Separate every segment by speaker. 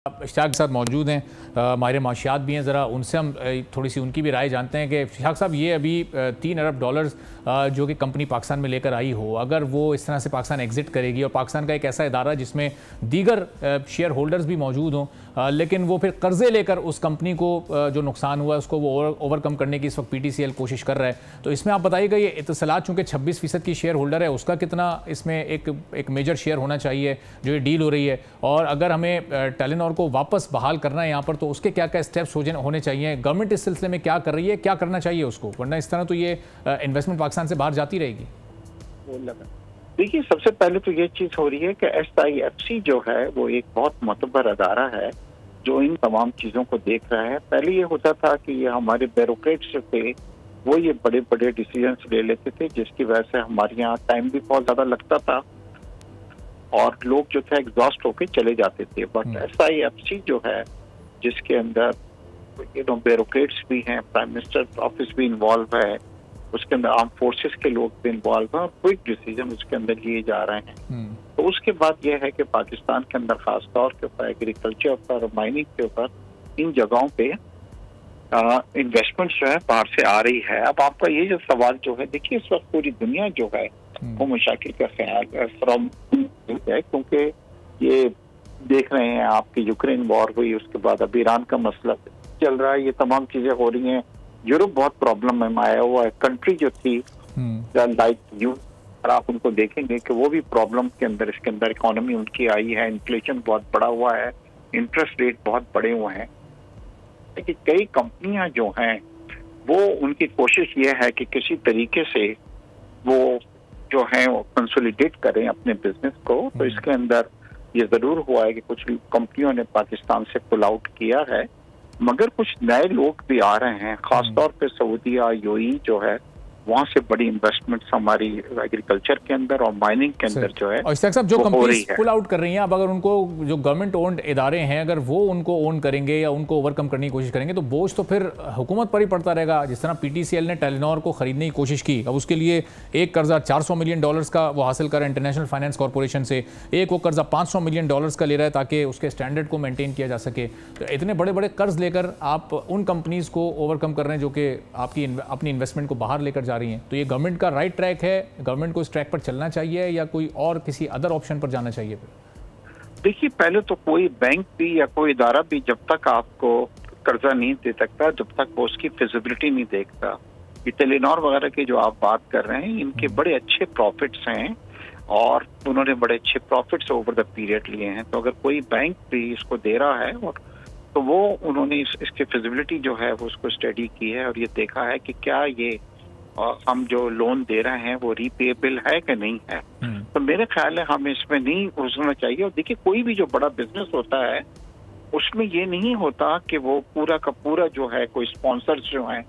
Speaker 1: इश्तियाक के साथ मौजूद हैं, हमारे माशियात भी हैं, ज़रा उनसे हम थोड़ी सी उनकी भी राय जानते हैं कि इश्तियाक साहब ये अभी $3 अरब जो कि कंपनी पाकिस्तान में लेकर आई हो, अगर वो इस तरह से पाकिस्तान एग्जिट करेगी और पाकिस्तान का एक ऐसा इदारा जिसमें दीगर शेयर होल्डर्स भी मौजूद हों, लेकिन वो फिर कर्जे लेकर उस कंपनी को जो नुकसान हुआ है उसको वो ओवरकम करने की इस वक्त PTCL कोशिश कर रहा है, तो इसमें आप बताइएगा ये इत्तलात चूँकि 26% की शेयर होल्डर है उसका कितना इसमें एक मेजर शेयर होना चाहिए जो ये डील हो रही है, और अगर हमें टेलीनॉर को वापस बहाल करना है यहाँ पर तो उसके क्या क्या स्टेप्स होने चाहिए, गवर्नमेंट इस सिलसिले में क्या कर रही है, क्या करना चाहिए उसको, वरना इस तरह तो ये इन्वेस्टमेंट पाकिस्तान से बाहर जाती रहेगी।
Speaker 2: देखिए, सबसे पहले तो ये चीज हो रही है कि SIFC जो है वो एक बहुत मोतबर अदारा है जो इन तमाम चीजों को देख रहा है। पहले ये होता था कि ये हमारे ब्यूरोक्रेट्स थे वो ये बड़े बड़े डिसीजंस ले लेते थे जिसकी वजह से हमारे यहाँ टाइम भी बहुत ज्यादा लगता था और लोग जो थे एग्जॉस्ट होके चले जाते थे। बट SIFC जो है जिसके अंदर ब्यूरोक्रेट्स भी हैं, प्राइम मिनिस्टर ऑफिस भी इन्वॉल्व है, उसके अंदर आर्म फोर्सेस के लोग भी इन्वॉल्व हैं और क्विक डिसीजन उसके अंदर लिए जा रहे हैं। तो उसके बाद यह है कि पाकिस्तान के अंदर खास तौर के ऊपर एग्रीकल्चर पर, माइनिंग के ऊपर, इन जगहों पे इन्वेस्टमेंट जो है बाहर से आ रही है। अब आपका ये जो सवाल जो है, देखिए इस वक्त पूरी दुनिया जो है वो मशाकिल का ख्याल फ्रॉम है, क्योंकि ये देख रहे हैं आपकी यूक्रेन वॉर हुई, उसके बाद अब ईरान का मसला चल रहा है, ये तमाम चीजें हो रही हैं। यूरोप बहुत प्रॉब्लम में आया हुआ है, कंट्री जो थी लाइक यू, और आप उनको देखेंगे कि वो भी प्रॉब्लम के अंदर, इसके अंदर इकोनॉमी उनकी आई है, इन्फ्लेशन बहुत बढ़ा हुआ है, इंटरेस्ट रेट बहुत बढ़े हुए हैं। लेकिन कई कंपनियां जो हैं वो उनकी कोशिश ये है कि किसी तरीके से वो जो है कंसोलिडेट करें अपने बिजनेस को। तो इसके अंदर ये जरूर हुआ है कि कुछ कंपनियों ने पाकिस्तान से पुल आउट किया है, मगर कुछ नए लोग भी आ रहे हैं, खासतौर पे सऊदीया, UAE जो है वहाँ से बड़ी इन्वेस्टमेंट्स हमारी एग्रीकल्चर के अंदर और माइनिंग के अंदर जो है।
Speaker 1: और इश्तियाक साहब, जो कंपनीज पुल आउट कर रही हैं, अब अगर उनको जो गवर्नमेंट ओन्ड इदारे हैं अगर वो उनको ओन करेंगे या उनको ओवरकम करने की कोशिश करेंगे तो बोझ तो फिर हुकूमत पर ही पड़ता रहेगा। जिस तरह PTCL ने टेलीनॉर को खरीदने की कोशिश की, अब उसके लिए एक कर्जा $400 मिलियन का वो हासिल कर रहा है इंटरनेशनल फाइनेंस कॉरपोरेशन से, एक वो कर्जा $500 मिलियन का ले रहा है ताकि उसके स्टैंडर्ड को मेंटेन किया जा सके। तो इतने बड़े बड़े कर्ज लेकर आप उन कंपनीज को ओवरकम कर रहे हैं जो कि आपकी अपनी इन्वेस्टमेंट को बाहर लेकर जा रही हैं, तो ये गवर्नमेंट का राइट ट्रैक है, गवर्नमेंट को इस ट्रैक पर चलना चाहिए या कोई और किसी अदर ऑप्शन पर जाना चाहिए?
Speaker 2: देखिए, पहले तो कोई बैंक भी या कोई इदारा भी जब तक आपको कर्जा नहीं दे सकता, जब तक वो उसकी फिजिबिलिटी नहीं देखता। ये टेलीनॉर वगैरह की जो आप बात कर रहे हैं, इनके बड़े अच्छे प्रॉफिट्स हैं और उन्होंने बड़े अच्छे प्रॉफिट्स ओवर द पीरियड लिए हैं। तो अगर कोई बैंक भी इसको दे रहा है और तो वो उन्होंने इसकी फिजिबिलिटी जो है वो उसको स्टडी की है और ये देखा है कि क्या ये हम जो लोन दे रहे हैं वो रीपेएबल है कि नहीं है। तो मेरे ख्याल है हमें इसमें नहीं घुसना चाहिए। और देखिए, कोई भी जो बड़ा बिजनेस होता है उसमें ये नहीं होता कि वो पूरा का पूरा जो है कोई स्पॉन्सर्स जो हैं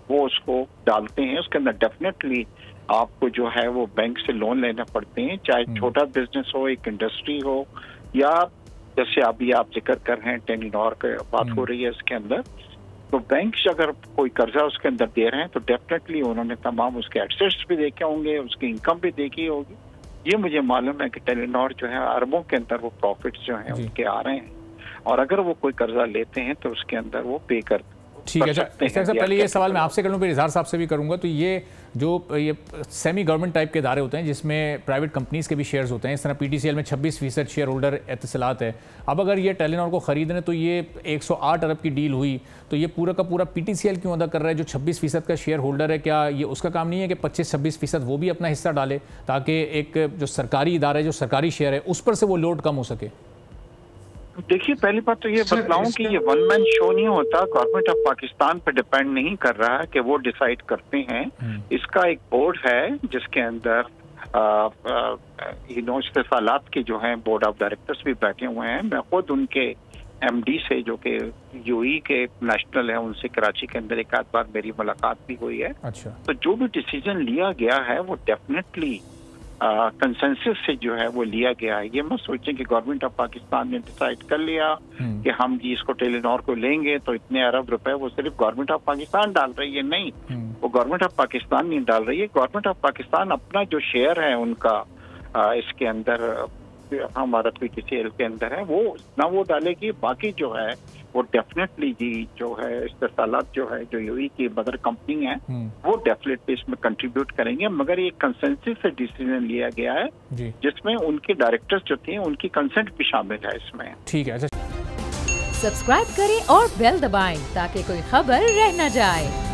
Speaker 2: वो उसको डालते हैं। उसके अंदर डेफिनेटली आपको जो है वो बैंक से लोन लेना पड़ते हैं, चाहे छोटा बिजनेस हो, एक इंडस्ट्री हो, या जैसे अभी आप जिक्र कर रहे हैं टेलीनॉर की बात हो रही है इसके अंदर, तो बैंक अगर कोई कर्जा उसके अंदर दे रहे हैं तो डेफिनेटली उन्होंने तमाम उसके एसेट्स भी देखे होंगे, उसकी इनकम भी देखी होगी। ये मुझे मालूम है कि टेलीनॉर जो है अरबों के अंदर वो प्रॉफिट्स जो हैं उनके आ रहे हैं, और अगर वो कोई कर्जा लेते हैं तो उसके अंदर वो पे कर।
Speaker 1: ठीक है, अच्छा पहले ये सवाल मैं आपसे कर लूँ, फिर इजहार साहब से भी करूँगा। तो ये जो ये सेमी गवर्नमेंट टाइप के इदारे होते हैं जिसमें प्राइवेट कंपनीज के भी शेयर्स होते हैं, इस तरह PTCL में 26% शेयर होल्डर इत्तलात है, अब अगर ये टेलीनॉर को खरीदने तो ये 108 अरब की डील हुई, तो ये पूरा का पूरा PTCL क्यों अदा कर रहा है जो 26% का शेयर होल्डर है? क्या ये उसका काम नहीं है कि 25-26% वो भी अपना हिस्सा डाले ताकि एक जो सरकारी इदारा है, जो सरकारी शेयर है, उस पर से वो लोड कम हो सके?
Speaker 2: देखिए, पहली बात तो ये बतलाऊं कि ये वन मैन शो नहीं होता, गवर्नमेंट ऑफ पाकिस्तान पे डिपेंड नहीं कर रहा है कि वो डिसाइड करते हैं। इसका एक बोर्ड है जिसके अंदर इस्तेफालात के जो हैं बोर्ड ऑफ डायरेक्टर्स भी बैठे हुए हैं। मैं खुद उनके MD से जो कि UAE के नेशनल है उनसे कराची के अंदर एक आध बार मेरी मुलाकात भी हुई है।
Speaker 1: अच्छा।
Speaker 2: तो जो भी डिसीजन लिया गया है वो डेफिनेटली कंसेंसस से जो है वो लिया गया है। ये मत सोचें कि गवर्नमेंट ऑफ पाकिस्तान ने डिसाइड कर लिया कि हम जी इसको टेलीनॉर को लेंगे तो इतने अरब रुपए वो सिर्फ गवर्नमेंट ऑफ पाकिस्तान डाल रही है। नहीं, वो गवर्नमेंट ऑफ पाकिस्तान नहीं डाल रही है। गवर्नमेंट ऑफ पाकिस्तान अपना जो शेयर है उनका इसके अंदर हमारा PTCL के अंदर है वो ना वो डालेगी, बाकी जो है वो डेफिनेटली जी जो है इस्तेसालात जो है जो यूएई की मदर कंपनी है वो डेफिनेटली इसमें कंट्रीब्यूट करेंगे, मगर ये कंसेंसस से डिसीजन लिया गया है जिसमें उनके डायरेक्टर्स जो थे उनकी कंसेंट भी शामिल है इसमें।
Speaker 1: ठीक है।
Speaker 3: सब्सक्राइब करें और बेल दबाएं ताकि कोई खबर रह न जाए।